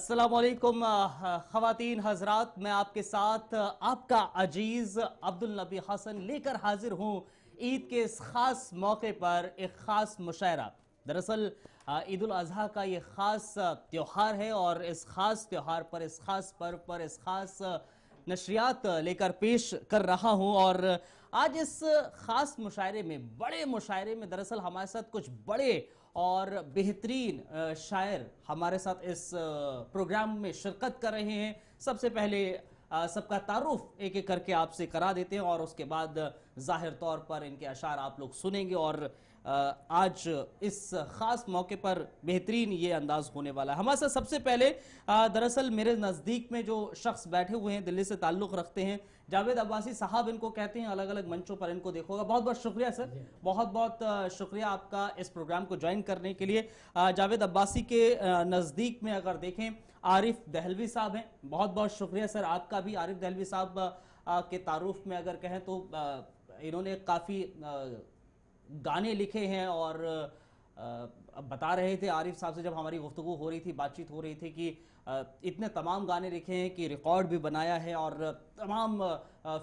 अस्सलामुअलैकुम ख़वातीन हज़रात, मैं आपके साथ आपका अजीज़ अब्दुल नबी हसन लेकर हाजिर हूँ ईद के इस ख़ास मौके पर एक ख़ास मुशायरा। दरअसल ईद उल अज़हा का ये ख़ास त्यौहार है और इस ख़ास त्यौहार पर, इस ख़ास पर्व पर, इस ख़ास नशरियात लेकर पेश कर रहा हूँ। और आज इस ख़ास मुशायरे में, बड़े मुशायरे में दरअसल हमारे साथ कुछ बड़े और बेहतरीन शायर हमारे साथ इस प्रोग्राम में शिरकत कर रहे हैं। सबसे पहले सबका तारुफ एक एक करके आपसे करा देते हैं और उसके बाद जाहिर तौर पर इनके अशार आप लोग सुनेंगे। और आज इस ख़ास मौके पर बेहतरीन ये अंदाज होने वाला है। हमारे साथ सबसे पहले दरअसल मेरे नज़दीक में जो शख्स बैठे हुए हैं, दिल्ली से ताल्लुक़ रखते हैं, जावेद अब्बासी साहब इनको कहते हैं। अलग अलग मंचों पर इनको देखा होगा। बहुत बहुत शुक्रिया सर, बहुत बहुत शुक्रिया आपका इस प्रोग्राम को ज्वाइन करने के लिए। जावेद अब्बासी के नज़दीक में अगर देखें, आरिफ दहलवी साहब हैं। बहुत बहुत शुक्रिया सर आपका भी। आरिफ दहलवी साहब के तारुफ में अगर कहें तो इन्होंने काफ़ी गाने लिखे हैं और बता रहे थे आरिफ साहब से जब हमारी गुफ्तगू हो रही थी, बातचीत हो रही थी कि इतने तमाम गाने लिखे हैं कि रिकॉर्ड भी बनाया है और तमाम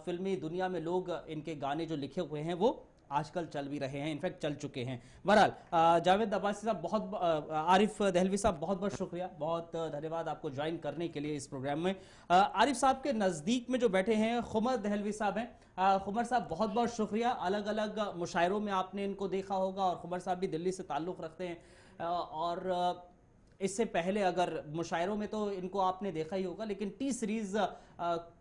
फिल्मी दुनिया में लोग इनके गाने जो लिखे हुए हैं वो आजकल चल भी रहे हैं, इनफैक्ट चल चुके हैं। बहरहाल जावेद अब्बासी साहब बहुत, आरिफ दहलवी साहब बहुत बहुत शुक्रिया, बहुत धन्यवाद आपको ज्वाइन करने के लिए इस प्रोग्राम में। आरिफ साहब के नज़दीक में जो बैठे हैं खुमर दहलवी साहब हैं। खुमर साहब बहुत बहुत शुक्रिया। अलग अलग मुशायरों में आपने इनको देखा होगा और खुमर साहब भी दिल्ली से ताल्लुक़ रखते हैं और इससे पहले अगर मुशायरों में तो इनको आपने देखा ही होगा, लेकिन टी सीरीज़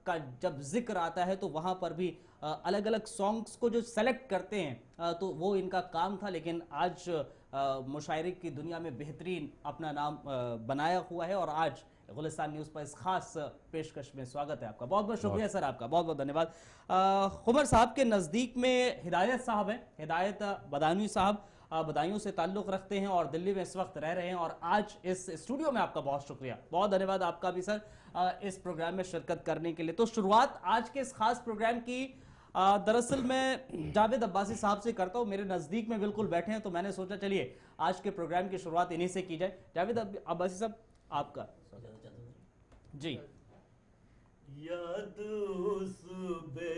का जब जिक्र आता है तो वहाँ पर भी अलग अलग सॉन्ग्स को जो सेलेक्ट करते हैं तो वो इनका काम था। लेकिन आज मुशायरे की दुनिया में बेहतरीन अपना नाम बनाया हुआ है और आज गुलिस्तान न्यूज़ पर इस खास पेशकश में स्वागत है आपका। बहुत बहुत शुक्रिया सर आपका, बहुत बहुत धन्यवाद। खुमर साहब के नज़दीक में हिदायत साहब हैं। हिदायत बदायूं साहब बदायूं से ताल्लुक़ रखते हैं और दिल्ली में इस वक्त रह रहे हैं और आज इस स्टूडियो में आपका बहुत शुक्रिया, बहुत धन्यवाद आपका भी सर इस प्रोग्राम में शिरकत करने के लिए। तो शुरुआत आज के इस खास प्रोग्राम की दरअसल मैं जावेद अब्बासी साहब से करता हूँ। मेरे नज़दीक में बिल्कुल बैठे हैं तो मैंने सोचा चलिए आज के प्रोग्राम की शुरुआत इन्हीं से की जाए। जावेद अब्बासी साहब आपका जी। याद सुबह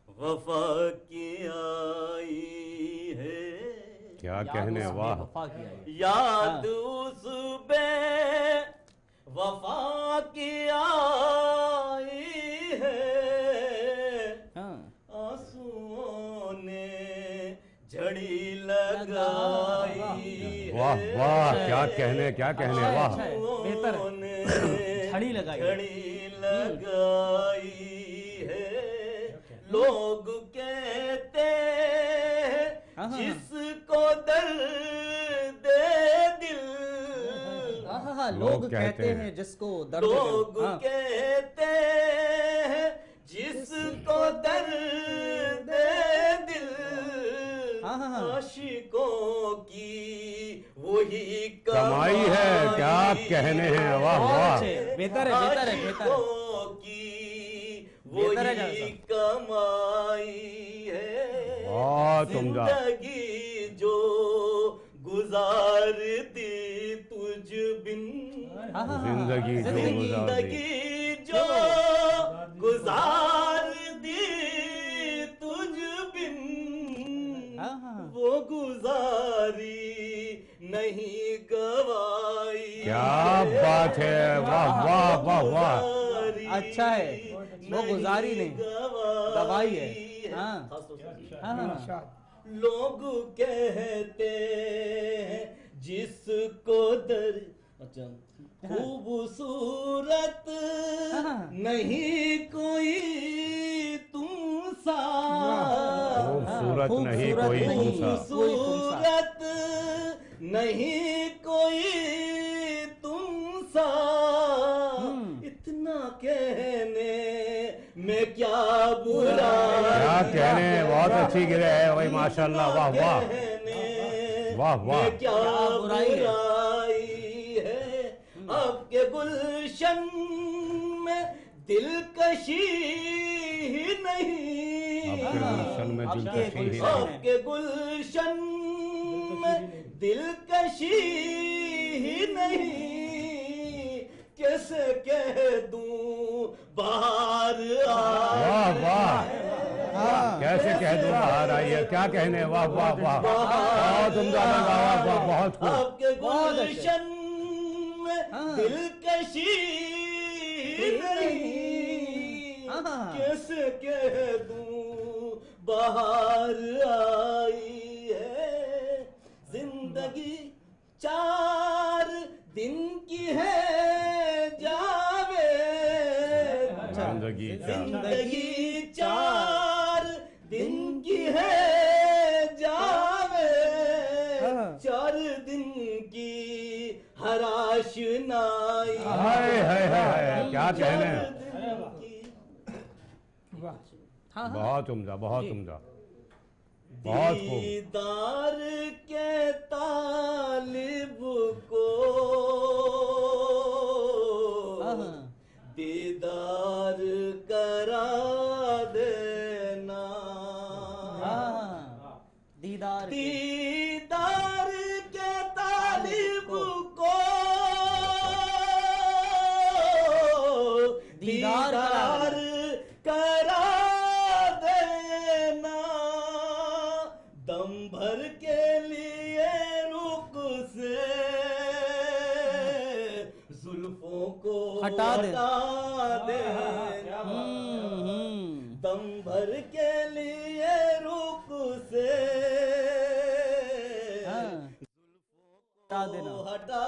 वफा की आई है, क्या कहने, वाह। याद सुबह वफा की आई है, आंसुओं ने झड़ी लगाई है। वाह वाह, क्या कहने, क्या कहने, वाह। बेहतर झड़ी लगाई है। लोग कहते हैं जिसको दर्द दिल, लोग कहते हैं जिसको दर्द, लोग कहते हैं जिसको दर्द दिल, आशिकों की वही कमाई है। क्या कहने हैं, वाह वाह। बेहतर है, बेहतर है, बेहतर है। वही कमाई है। जिंदगी जो गुजारती तुझ बिन, जिंदगी जो गुजारती तुझ बिन, वो गुजारी नहीं गवाई। क्या बात है, वाह वाह वाह वाह। अच्छा है, वो गुजारी नहीं गवाई है। लोग कहते हैं जिसको दर, अच्छा, खूबसूरत नहीं कोई तुम सा, खूबसूरत नहीं कोई तुम सा, खूबसूरत नहीं कोई तुम सा, इतना कहने में क्या बुरा, क्या कहने, बहुत अच्छी गिरे है भाई, माशाल्लाह, वाह वाह वाह वाह। क्या बुराई है अब के गुलशन में दिलकशी ही नहीं, आपके गुलशन में दिलकशी ही नहीं, कह दूं, बाहर आई है, क्या कहने। वाह वाह वाह, बहुत उम्दा, वाह वाह वाह, बहुत खूब। आपके गुलशन में दिलकशी नहीं, कैसे कह दूं बाहर आई है। जिंदगी 4 दिन की है जावे, जिंदगी 4 दिन की है जावे, 4 दिन की हराशनाई। हाय हाय हाय, क्या कहने। हाँ, बहुत उम्दा, बहुत उम्दा, बहुत खूब। दीदार के तालिब को दीदार करा देना, दीदार दीदार के तालिब को दीदार करा देना, दम भर के लिए रुक से जुल्फों को हटा देना, दम भर के लिए रुक से हटा देना, हटा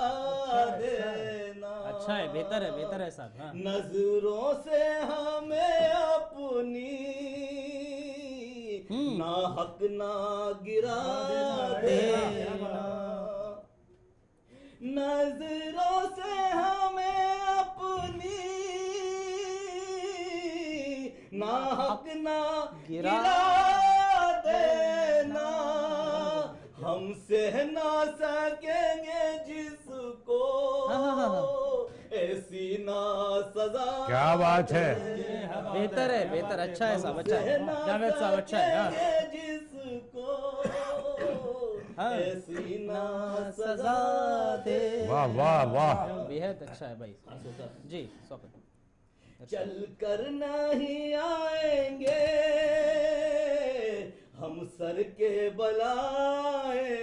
देना। अच्छा है, बेहतर है, बेहतर है साहब। हाँ। नजरों से हमें अपनी ना हक ना गिरा देना, नजरों से हमें अपनी ना हक ना गिरा देना, हम सह ना सकेंगे जिसको ऐसी ना सजा। क्या बात है, बेहतर है, बेहतर, अच्छा है साहब, अच्छा है जावेद साहब, अच्छा है। जिसको हाँ। ऐसी ना सजा दे। वाह वाह वाह, बेहद अच्छा है भाई जी। चल कर नहीं आएंगे हम सर के बलाएंगे,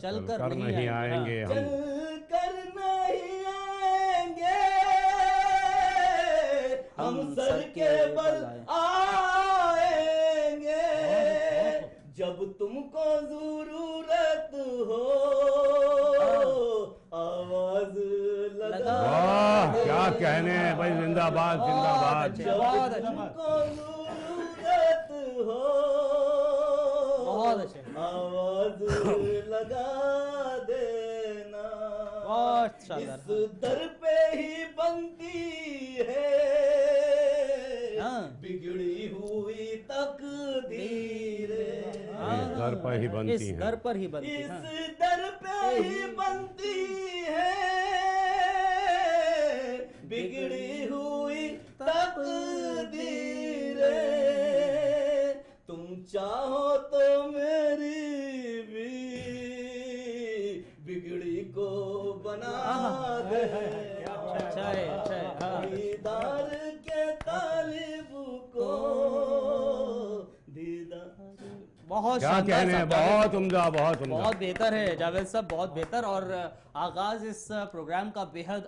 चल कर नहीं आएंगे हम, चल कर नहीं आएंगे हम सर के बल आएंगे, जब तुमको जरूरत हो आवाज लगा। वाह क्या कहने भाई, जिंदाबाद जिंदाबाद। जब तुमको जरूरत हो बहुत अच्छे, आवाज लगा देना, बहुत शानदार। इस दर पे ही बनती है बिगड़ी हुई तकदीर, इस दर पर ही बनती इस है, दर पर ही बनती है, इस दर पे ही बनती है बिगड़ी हुई तकदीर, तुम चाहो तो मेरी भी बिगड़ी को बना दे। अच्छा है, अच्छा है। हाँ। दीदार के तालिब को दीदार। बहुत क्या शानदार कहने, साहब, बहुत उम्दा, बहुत उम्दा, बहुत बेहतर है जावेद साहब, बहुत बेहतर। और आगाज इस प्रोग्राम का बेहद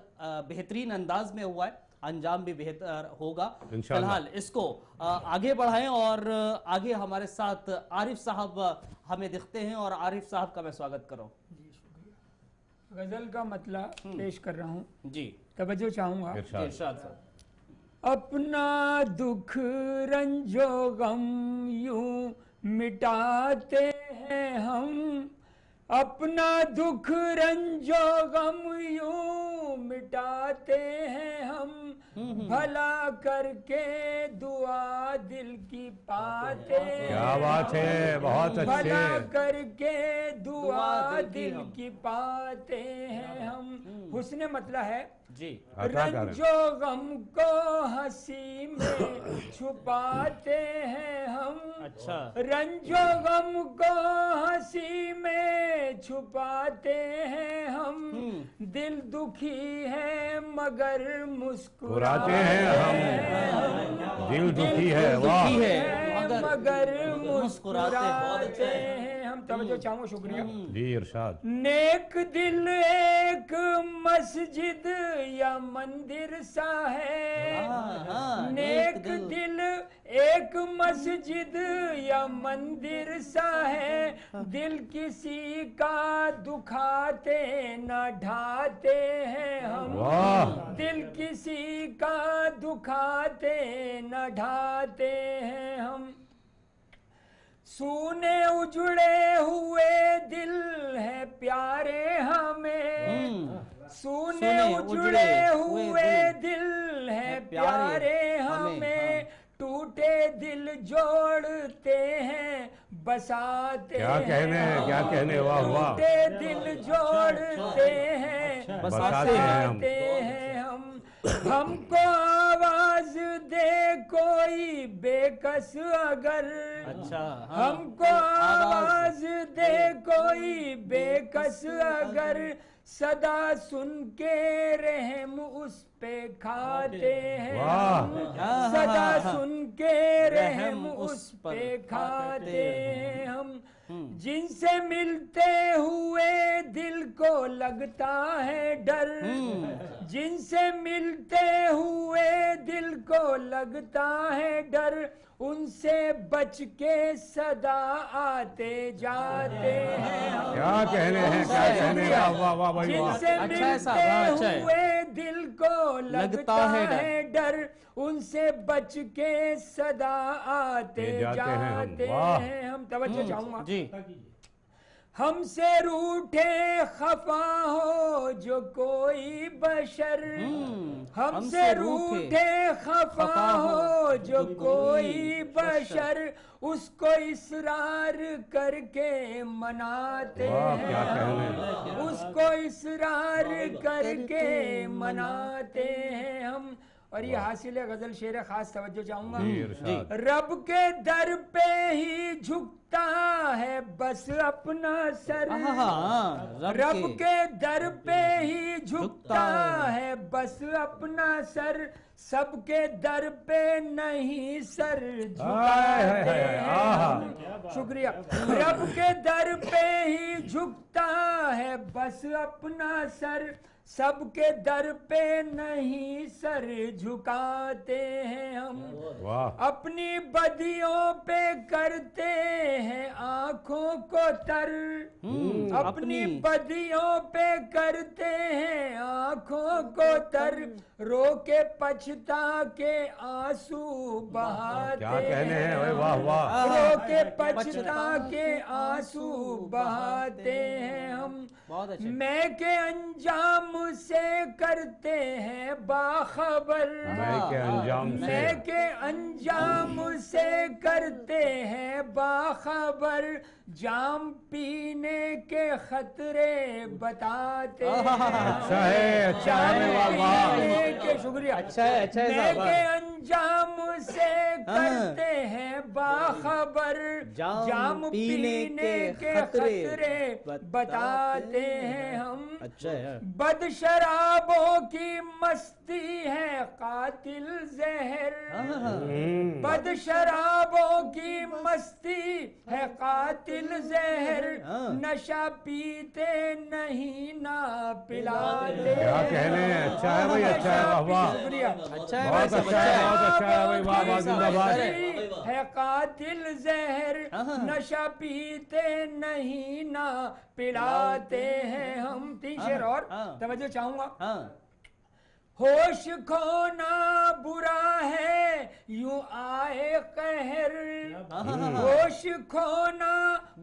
बेहतरीन अंदाज में हुआ है, अंजाम भी बेहतर होगा। फिलहाल इसको आगे बढ़ाएं और आगे हमारे साथ आरिफ साहब हमें दिखते हैं, और आरिफ साहब का मैं स्वागत करूं। गजल का मतलब पेश कर रहा हूँ जी, तवज्जो चाहूँगा। इरशाद। इरशाद साहब। अपना दुख रंजो गम यूं मिटाते हैं हम, अपना दुख रंजो गम यूं मिटाते हैं हम, भला करके दुआ दिल की पाते हैं। क्या बात है, बहुत भला अच्छे। करके दुआ दिल दिल हम। की पाते हैं हम। हुस्न मतलब है जी, रंजो गम को हंसी में छुपाते हैं हम, अच्छा, रंजो गम को हंसी में छुपाते हैं हम, दिल दुखी है मगर मुस्कुराते हैं हम, दिल दुखी है, वाह। दुखी है, मगर मुस्कुराते हैं हम। तवज्जो चाहूंगा, शुक्रिया जी इरशाद। नेक दिल एक मस्जिद या मंदिर सा है, नेक दिल एक मस्जिद या मंदिर सा है, दिल किसी का दुखाते न ढाते हैं हम, दिल किसी का दुखाते न ढाते हैं हम। सूने उजड़े हुए दिल है प्यारे हमें, सूने उजड़े हुए दिल है प्यारे हमें, टूटे दिल जोड़ते हैं बसाते क्या कहने हैं, क्या कहने, वाह वाह। टूटे दिल जोड़ते हैं बसाते हैं हम। हमको आवाज दे कोई बेकस अगर, अच्छा हमको आवाज दे कोई बेकस अगर, सदा सुन के रहम उस पे खाते हैं हम, सदा सुन के रहम उस पे खाते हैं हम। जिनसे मिलते हुए दिल को लगता है डर, जिनसे मिलते हुए दिल को लगता है डर, उनसे बच के सदा आते जाते हैं हम। क्या कहने हैं, क्या कहने, वाह वाह वाह भाई वाह। जिनसे मिलते हुए दिल को लगता है डर, उनसे बच के सदा आते जाते हैं हम। तवज्जो चाहूंगा जी। हमसे रूठे खफा हो जो कोई बशर, हमसे रूठे खफा हो जो कोई बशर, उसको इसरार करके मनाते हैं, उसको इसरार करके मनाते हैं हम। और ये हासिल है गजल शेर खास। तवज्जो चाहूंगा, रब के दर पे ही झुकता है बस अपना सर, रब के दर पे ही झुकता है बस अपना सर, सबके दर पे नहीं सर झुकाते हैं। शुक्रिया। रब के दर पे ही झुकता है बस अपना सर, सबके दर पे नहीं सर झुकाते हैं हम। अपनी बदियों पे करते हैं आंखों को तर, अपनी बदियों पे करते हैं आंखों को तर, रो के पछता के आंसू बहाते हैं, वाह वाह। रो के पछता के आंसू बहाते हैं हम। मैं के अंजाम से करते हैं बाखबर, मैं के अंजाम से करते हैं बाखबर, जाम पीने के खतरे बताते हैं। अच्छा है, अच्छा है, के शुक्रिया। अच्छा है, अच्छा है। मैं के अंजाम से करते हैं बाखबर, जाम पीने के खतरे बताते हैं हम। अच्छा है। बद शराबों की मस्ती है कातिल जहर, बद शराबों की मस्ती है कातिल जहर, नशा पीते नहीं ना पिलाते। क्या कहने हैं, अच्छा है भाई, अच्छा है, वाह वाह। शुक्रिया। अच्छा है, बहुत अच्छा है, बहुत अच्छा है भाई, वाह वाह, जिंदाबाद। है कातिल जहर, नशा पीते नहीं ना पिलाते हैं हम। 3 शेर और तवज्जो चाहूंगा। होश खोना बुरा है यूं आए कहर, होश खोना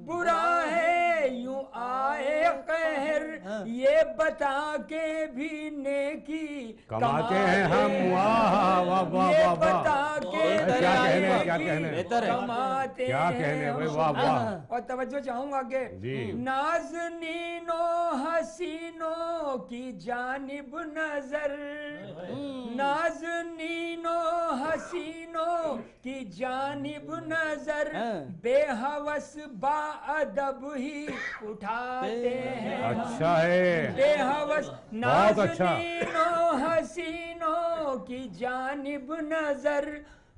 बुरा है यूं आए कहर, ये बता के भी नेकी कमाते हैं हम। वाह वाह वाह ये वाह बता के क्या कहने, क्या कहने, कमाते क्या कहने भाई, वाह वाह। और तवज्जो चाहूंगा कि नाज़नीनों हसीनों की जानिब नजर, नाज़नीनों हसीनों की जानिब नजर, बेहवस बाअदब ही उठाते हैं। अच्छा है, बेहवस बहुत अच्छा। नाज़नीनों हसीनों की जानिब नजर,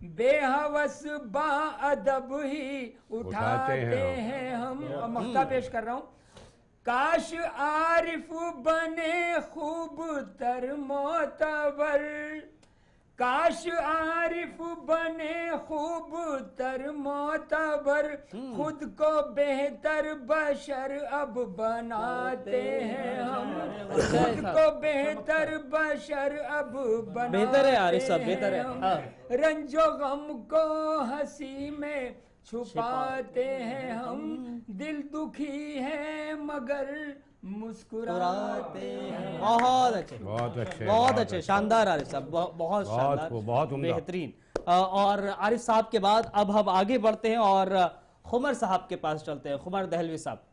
बेहवस बाअदब ही उठाते हैं हम। मक्ता पेश कर रहा हूँ। काश आरिफ बने खूब तर मोतबर, काश आरिफ बने खूब तर मोतबर, खुद को बेहतर बशर अब बनाते हैं हम, खुद को बेहतर बशर अब बनाते बेहतर है आरिफ साहब, बेहतर है। हम। हाँ। रंजो गम को हंसी में छुपाते हैं हम, दिल दुखी है मगर मुस्कुराते हैं। बहुत अच्छे, बहुत अच्छे, बहुत अच्छे, शानदार आरिफ साहब, बहुत शानदार, बहुत उम्दा। बेहतरीन। और आरिफ साहब के बाद अब हम आगे बढ़ते हैं और खुमर साहब के पास चलते हैं। खुमर दहलवी साहब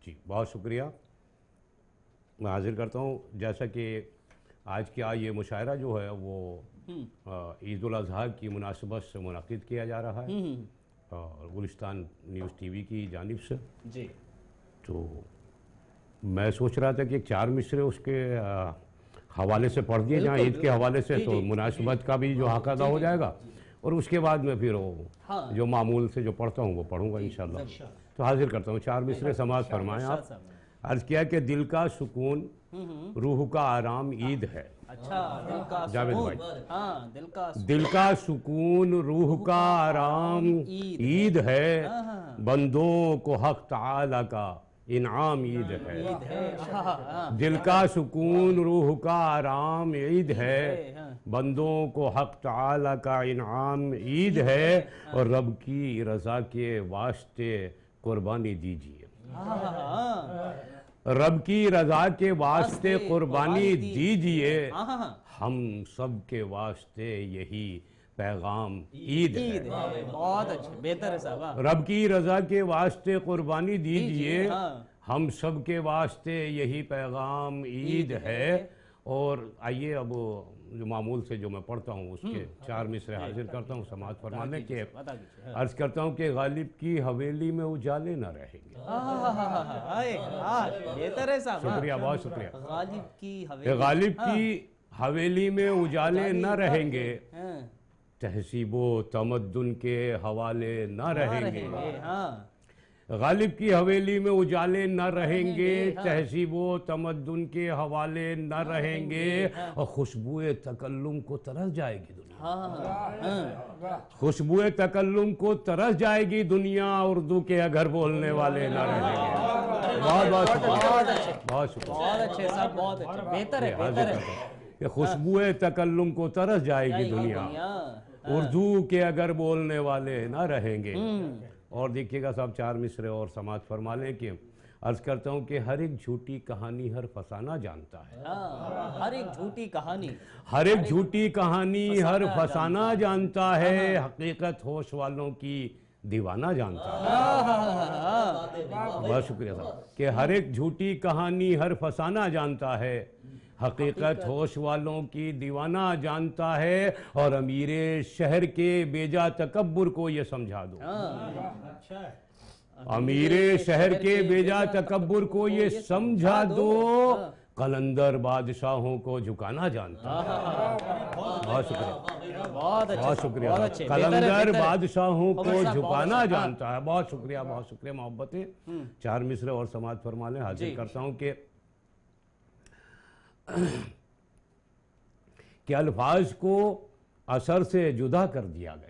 जी, बहुत शुक्रिया। मैं हाजिर करता हूँ। जैसा कि आज का ये मुशायरा जो है वो ईद उल अज़हा की मुनासिबत से मुनाकिद किया जा रहा है और गुलिस्तान न्यूज़ टीवी की जानिब से जी। तो मैं सोच रहा था कि 4 मिसरे उसके हवाले से पढ़ दिए जाएँ, ईद के हवाले से, तो मुनासिबत का भी जो हक अदा हो जाएगा और उसके बाद में फिर वो जो मामूल से जो पढ़ता हूँ वो पढ़ूँगा इंशाल्लाह। तो हाजिर करता हूँ। 4 मिसरे समाज फरमाएँ आप। अर्ज़ किया कि दिल का सुकून रूह का आराम ईद है। अच्छा, दिल का जावेद सुकून। भाई। हाँ, दिल का सुकून रूह का आराम ईद है, बंदों को हक ताला का इनाम ईद है। दिल का सुकून रूह का आराम ईद है, बंदों को हक ताला का इनाम ईद है और रब की रज़ा के वास्ते कुर्बानी दीजिए। रब की रज़ा के वास्ते कुर्बानी दीजिए, हम सब के वास्ते यही पैगाम ईद है। बहुत अच्छे, बेहतर है साहब। रब की रज़ा के वास्ते कुर्बानी दीजिए, हम सब के वास्ते यही पैगाम ईद है। और आइए अब जो मामूल से जो मैं पढ़ता हूँ उसके 4 मिसरे हाजिर करता हूँ समाज फरमाने के। अर्ज करता हूँ कि गालिब की हवेली में उजाले न रहेंगे। बेहतर है साहब। शुक्रिया, बहुत शुक्रिया। गालिब की हवेली में उजाले न रहेंगे, तहसीबो तमद्दुन के हवाले न रहेंगे। गालिब की हवेली में उजाले न रहेंगे, तहसीबो तमद्दुन के हवाले न रहेंगे और खुशबुए तकल्लुम को तरस जाएगी दुनिया। खुशबुए तकल्लुम को तरस जाएगी दुनिया, उर्दू के अगर बोलने वाले न रहेंगे। बहुत बहुत शुक्रिया, बहुत शुक्रिया, बहुत अच्छे साहब, बहुत अच्छे, बेहतर है, बेहतर है। कि खुशबुए तकल्लुम को तरस जाएगी दुनिया, उर्दू के अगर बोलने वाले ना रहेंगे। और देखिएगा साहब 4 मिसरे और समाज फरमा लें कि अर्ज करता हूँ कि हर एक झूठी कहानी हर फसाना जानता है। हर एक झूठी कहानी, हर एक झूठी कहानी हर फसाना जानता है, हकीकत होश वालों की दीवाना जानता है। बहुत शुक्रिया साहब। कि हर एक झूठी कहानी हर फसाना जानता है, हकीकत होश वालों की दीवाना जानता है और अमीरे शहर के बेजा तकब्बुर को ये समझा दो। अमीरे शहर के बेजा तकब्बुर को ये समझा दो, कलंदर बादशाहों को झुकाना जानता है। बहुत शुक्रिया, बहुत शुक्रिया। कलंदर बादशाहों को झुकाना जानता है। बहुत शुक्रिया, बहुत शुक्रिया। मोहब्बतें 4 मिसरे और समाज फरमा लें। हाजिर करता हूँ कि अल्फाज को असर से जुदा कर दिया गया।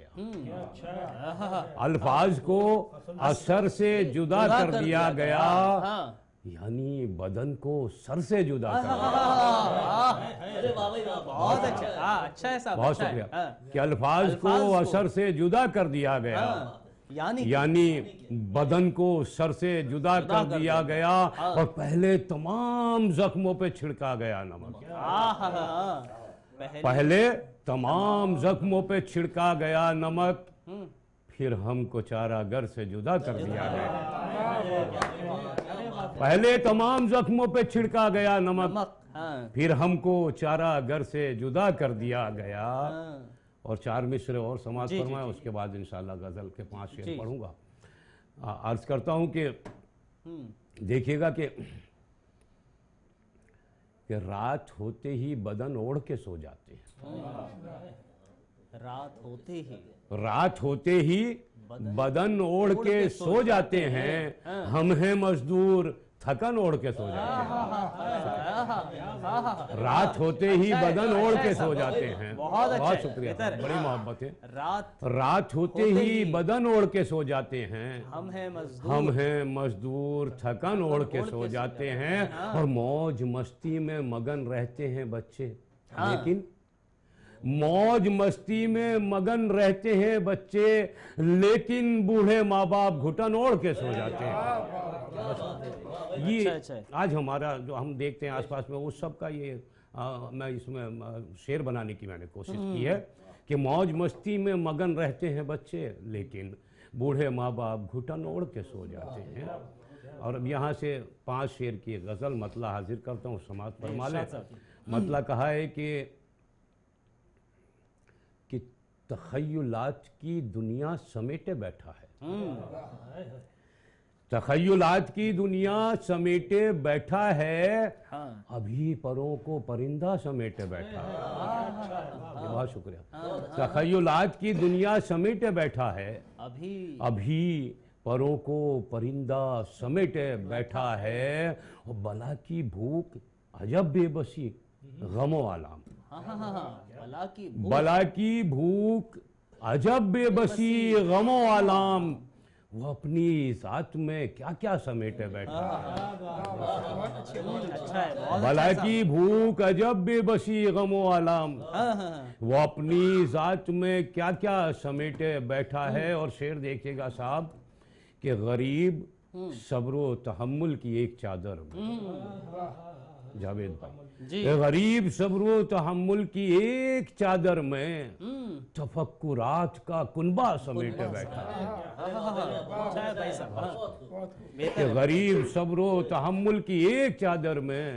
अल्फाज को असर से जुदा कर दिया गया, यानी बदन को सर से जुदा कर दिया। बहुत अच्छा, अच्छा है साहब, बहुत शुक्रिया। कि अल्फाज को असर से जुदा कर दिया गया, यानी बदन को सर से जुदा कर दिया गया और पहले तमाम जख्मों पे छिड़का गया नमक। पहले तमाम जख्मों पे छिड़का गया नमक, फिर हमको चारागर से जुदा कर दिया गया। पहले तमाम जख्मों पे छिड़का गया नमक, फिर हमको चारागर से जुदा कर दिया गया। और 4 मिसरे और समाज फरमाए, उसके बाद इंशाल्लाह गजल के 5 शेर पढ़ूंगा। अर्ज करता हूं कि देखिएगा कि रात होते ही बदन ओढ़ के सो जाते हैं। रात होते ही बदन ओढ़ के सो जाते हैं, हम हैं मजदूर थकन ओढ़ के सो जाते हैं। रात होते ही बदन ओढ़ के सो जाते हैं। बहुत शुक्रिया, बड़ी मोहब्बत है। रात होते ही बदन ओढ़ के सो जाते हैं, हम हैं मजदूर थकन ओढ़ के सो जाते हैं, और मौज मस्ती में मगन रहते हैं बच्चे। लेकिन मौज मस्ती में मगन रहते हैं बच्चे, लेकिन बूढ़े माँ बाप घुटन ओढ़ के सो जाते हैं। ये आज हमारा जो हम देखते हैं आसपास में, उस सब का ये मैं इसमें शेर बनाने की मैंने कोशिश की है कि मौज मस्ती में मगन रहते हैं बच्चे, लेकिन बूढ़े माँ बाप घुटन ओढ़ के सो जाते हैं। और अब यहाँ से 5 शेर की गज़ल मतला हाजिर करता हूँ, समाज फरमा लें। मतला कहा है कि तख़य्युलात की दुनिया समेटे बैठा है। तख़य्युलात की दुनिया समेटे बैठा है, अभी परों को परिंदा समेटे बैठा है। बहुत शुक्रिया। तख़य्युलात की दुनिया समेटे बैठा है, अभी परों को परिंदा समेटे बैठा है, और बला की भूख अजब बेबसी गमो आलाम। बला की भूख अजब बेबसी गमो आलाम, वो अपनी जात में क्या क्या समेटे बैठा है। बला की भूख अजब बेबसी गमो आलाम, वो अपनी जात में क्या क्या समेटे बैठा है। और शेर देखिएगा साहब कि गरीब सब्र तहम्मुल की एक चादर में, जावेद भाई, गरीब सब्र तहम्मुल की एक चादर में तफक्कुरात का कुनबा समेटे बैठा है। गरीब सब्र तहम्मुल की एक चादर में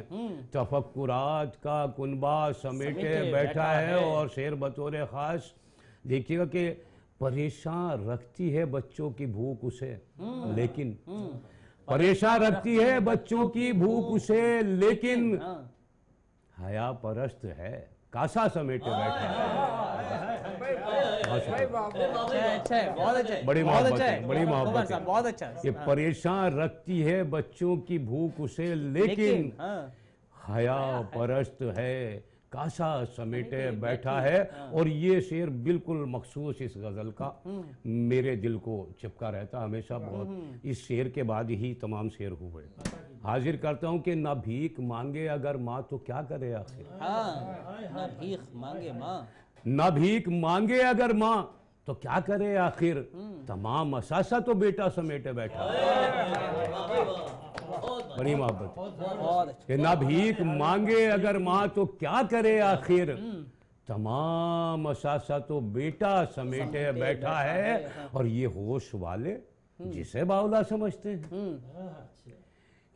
तफक्कुरात का कुनबा समेटे बैठा है। और शेर बतौर खास देखिएगा कि परेशान रखती है बच्चों की भूख उसे, लेकिन परेशान रखती है बच्चों की भूख उसे, लेकिन हया परस्त है, कासा समेटे बैठा है। बड़ी मोहब्बत है, बड़ी मोहब्बत है। बहुत अच्छा। ये परेशान रखती है बच्चों की भूख उसे, लेकिन हया परस्त है, कासा समेटे बैठा है। और ये शेर बिल्कुल मखसूस इस गज़ल का मेरे दिल को चिपका रहता हमेशा। बहुत इस शेर के बाद ही तमाम शेर हुए। हाजिर करता हूँ कि ना भीख मांगे अगर माँ तो क्या करे आखिर। ना भीख मांगे माँ, ना भीख मांगे अगर माँ तो क्या करे आखिर, तमाम असासा तो बेटा समेटे बैठा। बड़ी मोहब्बत कि ना भीख मांगे अगर माँ तो क्या करे आखिर, तमाम असासा तो बेटा समेटे बैठा है। और ये होश वाले जिसे बावला समझते हैं,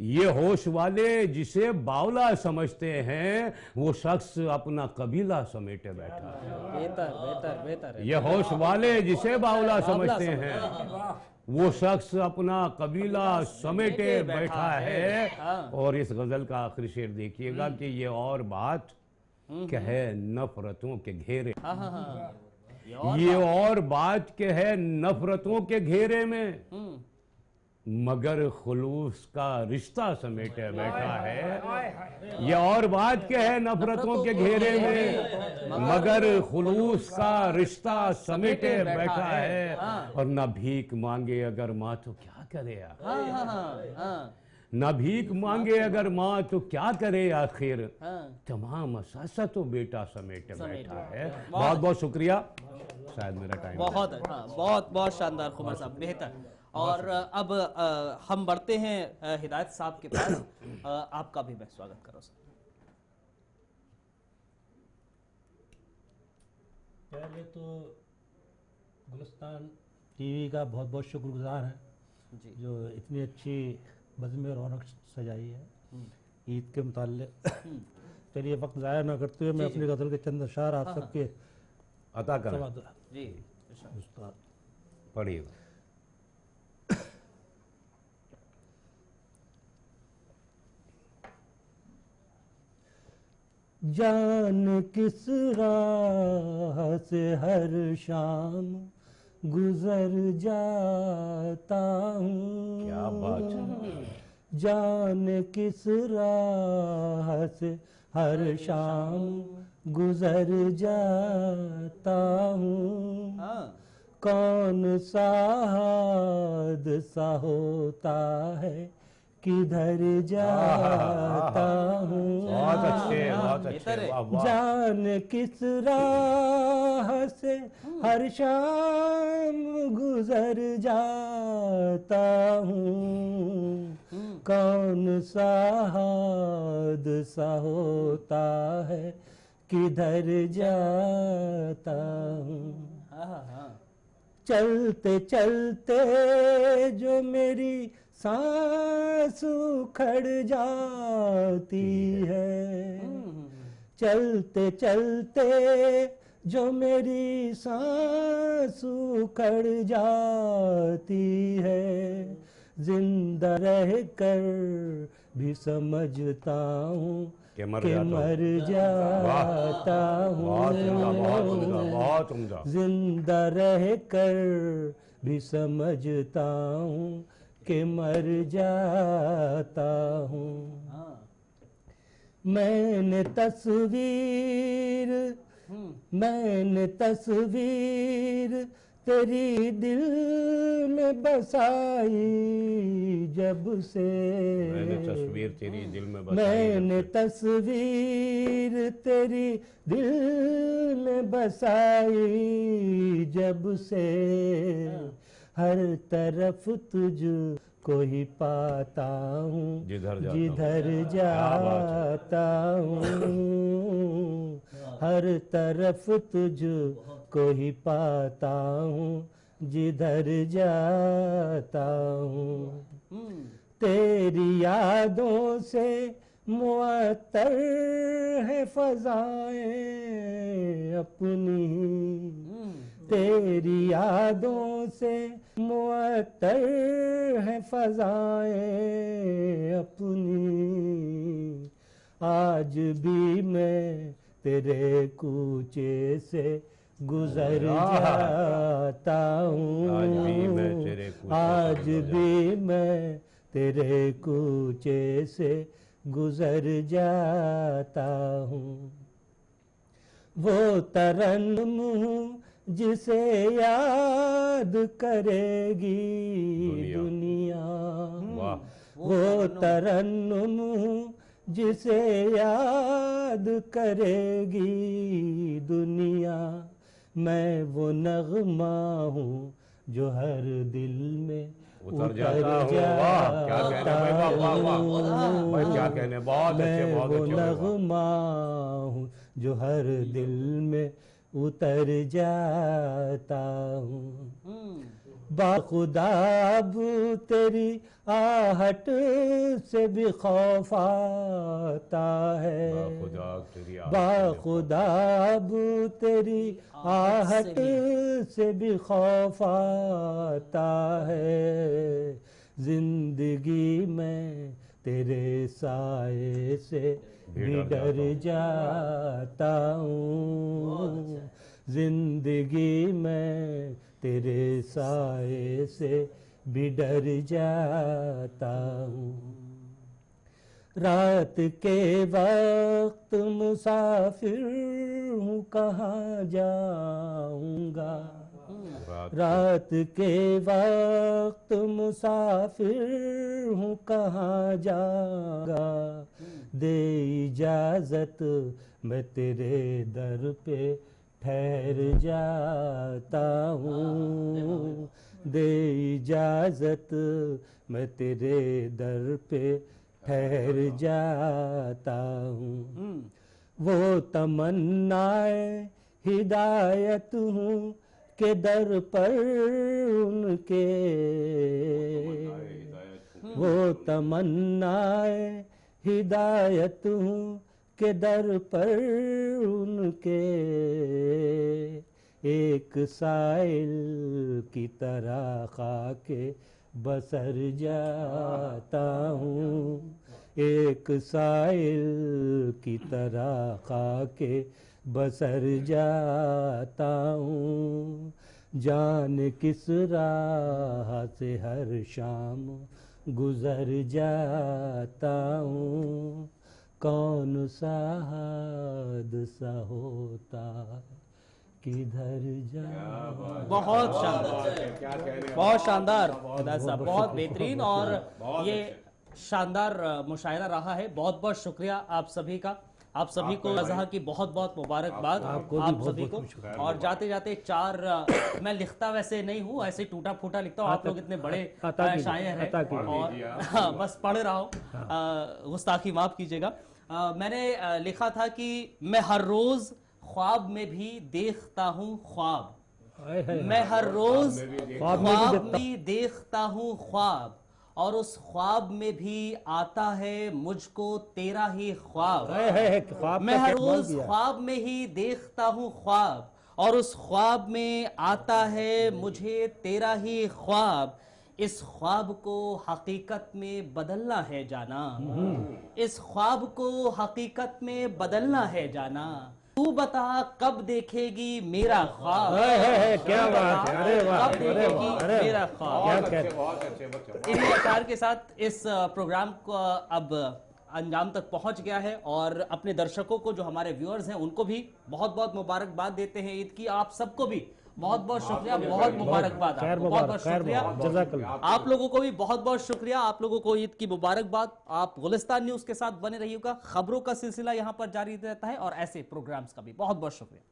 ये होश वाले जिसे बावला समझते हैं, वो शख्स अपना कबीला समेटे बैठा है। बेहतर। ये होश वाले जिसे बावला समझते हैं, वो शख्स अपना कबीला समेटे बैठा है। और इस गजल का आखिरी शेर देखिएगा कि ये और बात कहे नफरतों के घेरे, ये और बात कहे नफरतों के घेरे में, मगर खुलूस का रिश्ता समेटे बैठा है। ये और बात क्या है नफरतों के घेरे में, मगर खुलूस का रिश्ता समेटे बैठा है। और ना भीख मांगे अगर माँ तो क्या करे आखिर, ना भीख मांगे अगर माँ तो क्या करे आखिर, तमाम असासा तो बेटा समेटे बैठा है। बहुत बहुत शुक्रिया। शायद मेरा टाइम बहुत बहुत शानदार खुमर साहब, बेहतर। और अब हम बढ़ते हैं हिदायत साहब के पास। आपका भी मैं स्वागत करो सर। पहले तो गुलिस्तान टीवी का बहुत बहुत शुक्रगुजार है जी, जो इतनी अच्छी बज़्म रौनक सजाई है ईद के मुताल्लिक़। चलिए वक्त ज़ाया न करते हुए मैं अपनी गज़ल के चंद अशार आप सबके अता करें जी। पढ़िए। जान किस राह से हर शाम गुजर जाता हूँ। क्या बात है। जान किस राह से हर शाम गुजर जाता हूँ। कौन सा हादसा होता है किधर जाता हूँ। बहुत अच्छे वाह वाह। जान किस राह से हर शाम गुजर जाता हूँ। कौन सा हादसा होता है किधर जाता हूँ। चलते चलते जो मेरी सांस उखड़ जाती है। चलते चलते जो मेरी सांस उखड़ जाती है। जिंदा रहकर भी समझता हूँ कि मर जाता हूँ। बहुत उम्दा। जिंदा रहकर भी समझता हूँ कि मर जाता हूँ। मैंने तस्वीर तेरी दिल में बसाई जब से। मैंने तस्वीर तेरी दिल में बसाई। मैंने तस्वीर तेरी दिल में बसाई जब से। हर तरफ तुझको ही पाता हूँ जिधर जाता हूँ। हर तरफ तुझको ही पाता हूँ जिधर जाता हूँ। तेरी यादों से मुअत्तर है फज़ाएं अपनी। तेरी यादों से मुअत्तर है फज़ाएं अपनी। आज भी मैं तेरे कूचे से गुजर जाता हूँ। आज भी मैं तेरे कूचे से गुजर जाता हूँ। वो तरन्नुम जिसे याद करेगी दुनिया। वो तरन्नुम जिसे याद करेगी दुनिया। मैं वो नगमा हूँ जो हर दिल में उतर जाता हूँ। क्या कहने, बहुत अच्छे, बहुत वो अच्छे। नगमा हूँ जो हर दिल में उतर जाता हूँ। बाखुदा अब तेरी आहट से भी खौफ आता है। बाखुदा अब तेरी आहट से भी खौफ आता है। जिंदगी में तेरे साए से भी डर जाता हूँ। जिंदगी में तेरे साए से भी डर जाता हूँ। रात के वक्त मुसाफिर हूँ कहाँ जाऊँगा। रात के वक्त मुसाफिर हूँ कहाँ जाऊँगा। दे इजाज़त मैं तेरे दर पे ठहर जाता हूँ। दे इजाज़त मैं तेरे दर पे ठहर जाता हूँ। वो तमन्नाए हिदायत हूँ के दर पर उनके। वो तमन्नाए हिदायत हूँ के दर पर उनके। एक साइल की तरह खाके बसर जाता हूँ। एक साइल की तरह खाके बसर जाता हूँ, जान किस राह से हर शाम गुजर जाता हूँ, कौन सा हादसा होता किधर जा। बहुत शानदार, बहुत शानदार खुदा साहब, बहुत बेहतरीन। और ये शानदार मुशायरा रहा है। बहुत बहुत शुक्रिया आप सभी का, आप सभी को अज़हा की बहुत बहुत मुबारकबाद आप सभी को। और जाते जाते चार मैं लिखता वैसे नहीं हूँ, ऐसे टूटा फूटा लिखता हूँ, आप लोग इतने बड़े शायर हैं और हाँ, बस पढ़ रहा हूँ, गुस्ताखी माफ कीजिएगा। मैंने लिखा था कि मैं हर रोज ख्वाब में भी देखता हूँ ख्वाब, मैं हर रोज ख्वाब में भी देखता हूँ ख्वाब, और उस ख्वाब में भी आता है मुझको तेरा ही ख्वाब। मैं हर रोज ख्वाब में ही देखता हूँ ख्वाब, और उस ख्वाब में आता है मुझे तेरा ही ख्वाब। इस ख्वाब को हकीकत में बदलना है जाना, इस ख्वाब को हकीकत में बदलना है जाना। तू बता कब देखेगी मेरा ख्वाब। क्या बात है, अरे वाह, कब देखेगी मेरा ख्वाब। इन्हीं अशार के साथ इस प्रोग्राम को अब अंजाम तक पहुंच गया है, और अपने दर्शकों को, जो हमारे व्यूअर्स हैं, उनको भी बहुत बहुत मुबारकबाद देते हैं ईद की। आप सबको भी बहुत बहुत शुक्रिया, बहुत मुबारकबाद, बहुत बहुत शुक्रिया। आप लोगों को भी बहुत बहुत शुक्रिया, आप लोगों को ईद की मुबारकबाद। आप गुलिस्तान न्यूज के साथ बने रहिएगा, खबरों का सिलसिला यहाँ पर जारी रहता है, और ऐसे प्रोग्राम्स का भी बहुत बहुत शुक्रिया।